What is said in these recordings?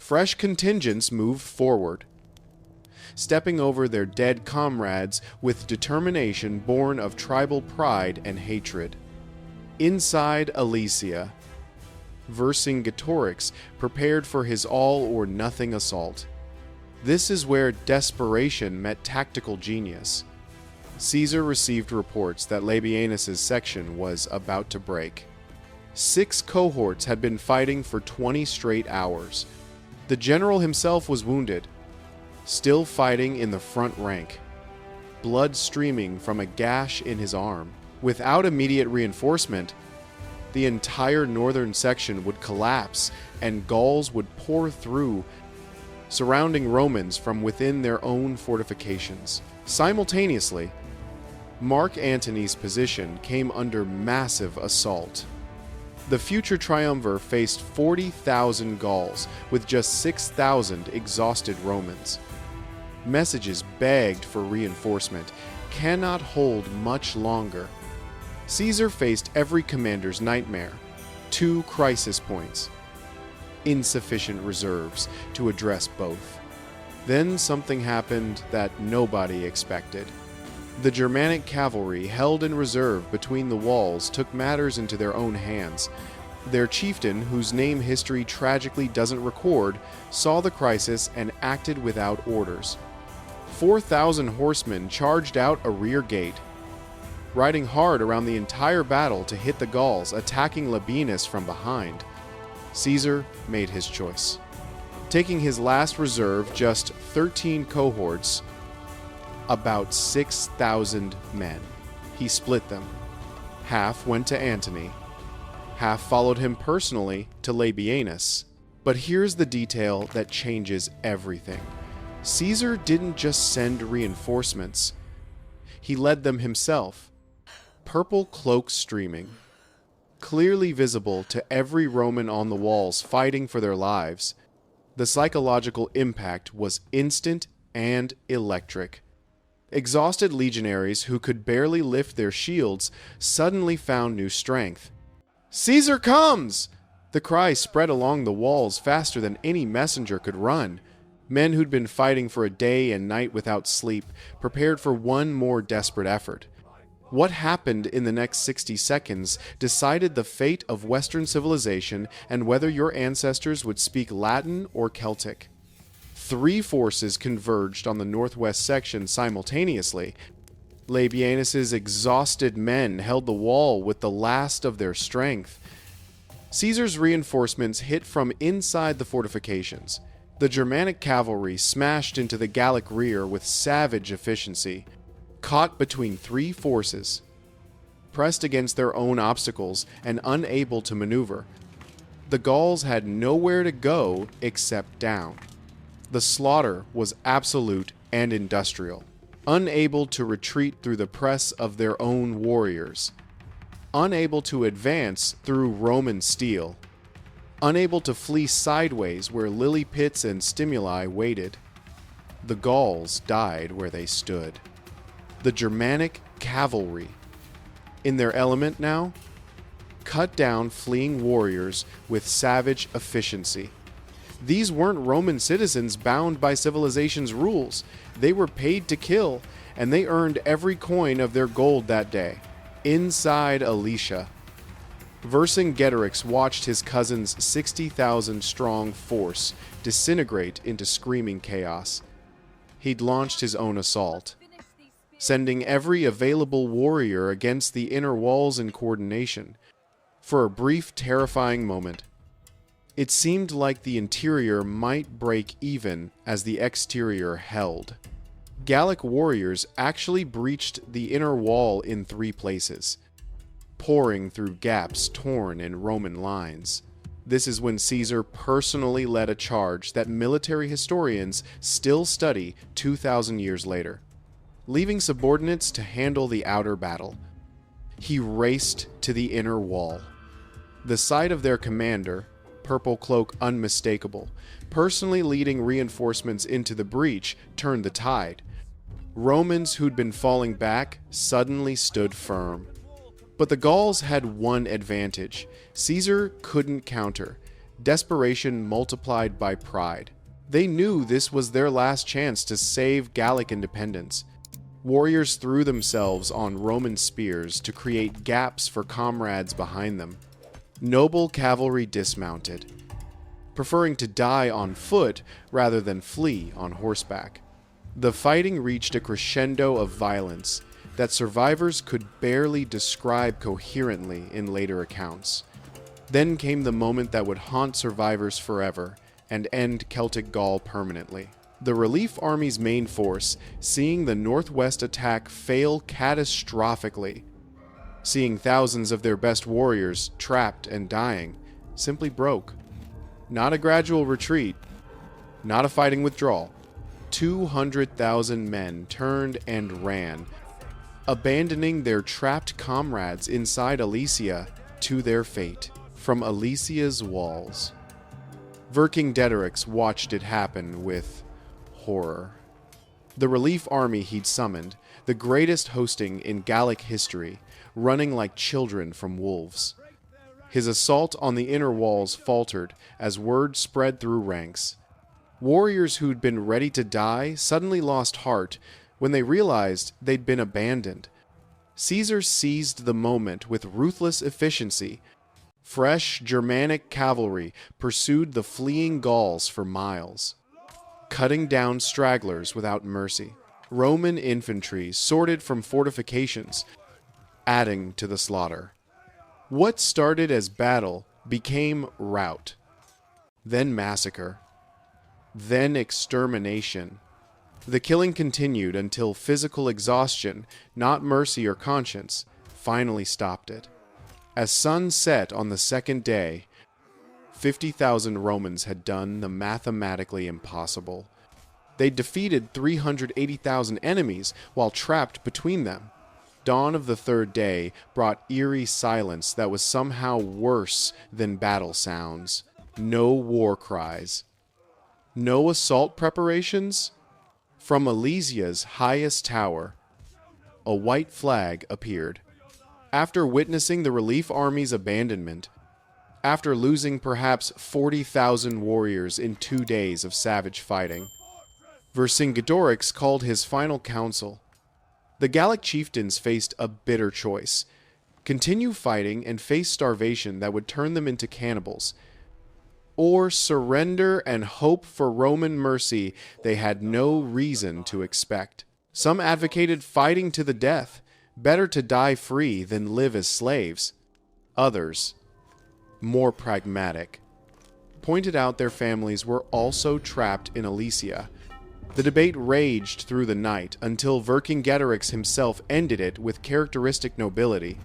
fresh contingents moved forward, stepping over their dead comrades with determination born of tribal pride and hatred. Inside Alesia, Vercingetorix prepared for his all-or-nothing assault. This is where desperation met tactical genius. Caesar received reports that Labienus's section was about to break. 6 cohorts had been fighting for 20 straight hours. The general himself was wounded, still fighting in the front rank, blood streaming from a gash in his arm. Without immediate reinforcement, the entire northern section would collapse and Gauls would pour through, surrounding Romans from within their own fortifications. Simultaneously, Mark Antony's position came under massive assault. The future triumvir faced 40,000 Gauls with just 6,000 exhausted Romans. Messages begged for reinforcement cannot hold much longer. Caesar faced every commander's nightmare: 2 crisis points, insufficient reserves to address both. Then something happened that nobody expected. The Germanic cavalry held in reserve between the walls took matters into their own hands. Their chieftain, whose name history tragically doesn't record, saw the crisis and acted without orders. 4,000 horsemen charged out a rear gate, riding hard around the entire battle to hit the Gauls, attacking Labienus from behind. Caesar made his choice. Taking his last reserve, just 13 cohorts, about 6,000 men. He split them. Half went to Antony. Half followed him personally to Labienus. But here's the detail that changes everything. Caesar didn't just send reinforcements. He led them himself. Purple cloak streaming, clearly visible to every Roman on the walls fighting for their lives. The psychological impact was instant and electric. Exhausted legionaries who could barely lift their shields suddenly found new strength. "Caesar comes!" The cry spread along the walls faster than any messenger could run. Men who'd been fighting for a day and night without sleep prepared for one more desperate effort. What happened in the next 60 seconds decided the fate of Western civilization and whether your ancestors would speak Latin or Celtic. 3 forces converged on the northwest section simultaneously. Labienus's exhausted men held the wall with the last of their strength. Caesar's reinforcements hit from inside the fortifications. The Germanic cavalry smashed into the Gallic rear with savage efficiency. Caught between 3 forces, pressed against their own obstacles and unable to maneuver, the Gauls had nowhere to go except down. The slaughter was absolute and industrial, unable to retreat through the press of their own warriors, unable to advance through Roman steel, unable to flee sideways where lily pits and stimuli waited. The Gauls died where they stood. The Germanic cavalry, in their element now, cut down fleeing warriors with savage efficiency. These weren't Roman citizens bound by civilization's rules. They were paid to kill, and they earned every coin of their gold that day. Inside Alesia, Vercingetorix watched his cousin's 60,000-strong force disintegrate into screaming chaos. He'd launched his own assault, sending every available warrior against the inner walls in coordination. For a brief, terrifying moment, it seemed like the interior might break even as the exterior held. Gallic warriors actually breached the inner wall in 3 places, pouring through gaps torn in Roman lines. This is when Caesar personally led a charge that military historians still study 2,000 years later. Leaving subordinates to handle the outer battle, he raced to the inner wall. The sight of their commander, purple cloak unmistakable, personally leading reinforcements into the breach turned the tide. Romans who'd been falling back suddenly stood firm. But the Gauls had one advantage: Caesar couldn't counter. desperation multiplied by pride. They knew this was their last chance to save Gallic independence. Warriors threw themselves on Roman spears to create gaps for comrades behind them. Noble cavalry dismounted, preferring to die on foot rather than flee on horseback. The fighting reached a crescendo of violence that survivors could barely describe coherently in later accounts. Then came the moment that would haunt survivors forever and end Celtic Gaul permanently. The relief army's main force, seeing the northwest attack fail catastrophically, seeing thousands of their best warriors trapped and dying, simply broke. Not a gradual retreat, not a fighting withdrawal. 200,000 men turned and ran, abandoning their trapped comrades inside Alesia to their fate. From Alesia's walls, Vercingetorix watched it happen with horror. The relief army he'd summoned, the greatest hosting in Gallic history, running like children from wolves. His assault on the inner walls faltered as word spread through ranks. Warriors who'd been ready to die suddenly lost heart when they realized they'd been abandoned. Caesar seized the moment with ruthless efficiency. Fresh Germanic cavalry pursued the fleeing Gauls for miles, cutting down stragglers without mercy. Roman infantry sorted from fortifications, adding to the slaughter. What started as battle became rout, then massacre, then extermination. The killing continued until physical exhaustion, not mercy or conscience, finally stopped it. As sun set on the second day, 50,000 Romans had done the mathematically impossible. They defeated 380,000 enemies while trapped between them. Dawn of the third day brought eerie silence that was somehow worse than battle sounds. No war cries. No assault preparations? From Alesia's highest tower, a white flag appeared. After witnessing the relief army's abandonment, after losing perhaps 40,000 warriors in 2 days of savage fighting, Vercingetorix called his final council. The Gallic chieftains faced a bitter choice: continue fighting and face starvation that would turn them into cannibals, or surrender and hope for Roman mercy they had no reason to expect. Some advocated fighting to the death, better to die free than live as slaves. Others, more pragmatic, pointed out their families were also trapped in Alesia. The debate raged through the night until Vercingetorix himself ended it with characteristic nobility.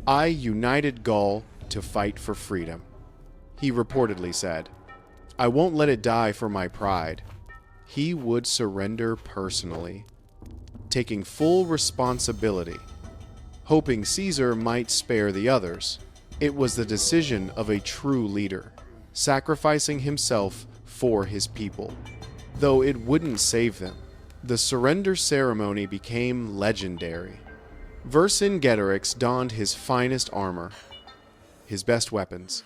"I united Gaul to fight for freedom," he reportedly said. "I won't let it die for my pride." He would surrender personally, taking full responsibility, hoping Caesar might spare the others. It was the decision of a true leader, sacrificing himself for his people, though it wouldn't save them. The surrender ceremony became legendary. Vercingetorix donned his finest armor, his best weapons,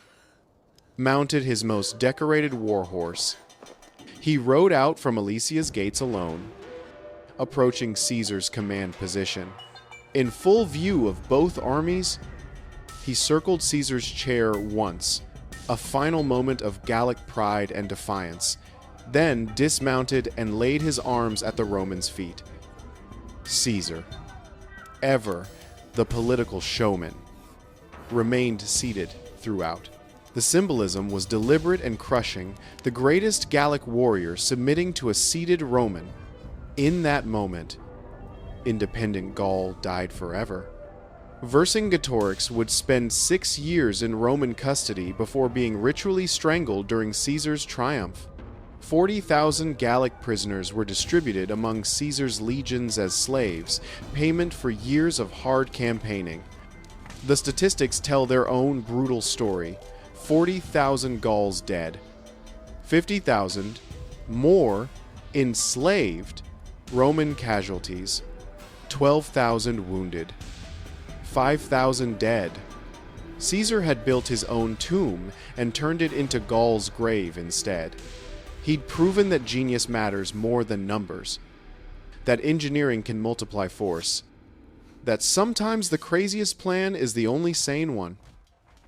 mounted his most decorated warhorse. He rode out from Alesia's gates alone, approaching Caesar's command position. In full view of both armies, he circled Caesar's chair once, a final moment of Gallic pride and defiance, then dismounted and laid his arms at the Romans' feet. Caesar, ever the political showman, remained seated throughout. The symbolism was deliberate and crushing, the greatest Gallic warrior submitting to a seated Roman. In that moment, independent Gaul died forever. Vercingetorix would spend 6 years in Roman custody before being ritually strangled during Caesar's triumph. 40,000 Gallic prisoners were distributed among Caesar's legions as slaves, payment for years of hard campaigning. The statistics tell their own brutal story: 40,000 Gauls dead, 50,000 more enslaved Roman casualties, 12,000 wounded, 5,000 dead, Caesar had built his own tomb and turned it into Gaul's grave instead. He'd proven that genius matters more than numbers, that engineering can multiply force, that sometimes the craziest plan is the only sane one.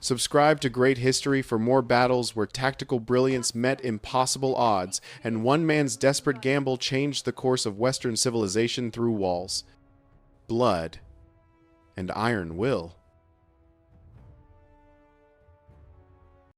Subscribe to Great History for more battles where tactical brilliance met impossible odds, and one man's desperate gamble changed the course of Western civilization through walls, blood, and iron will.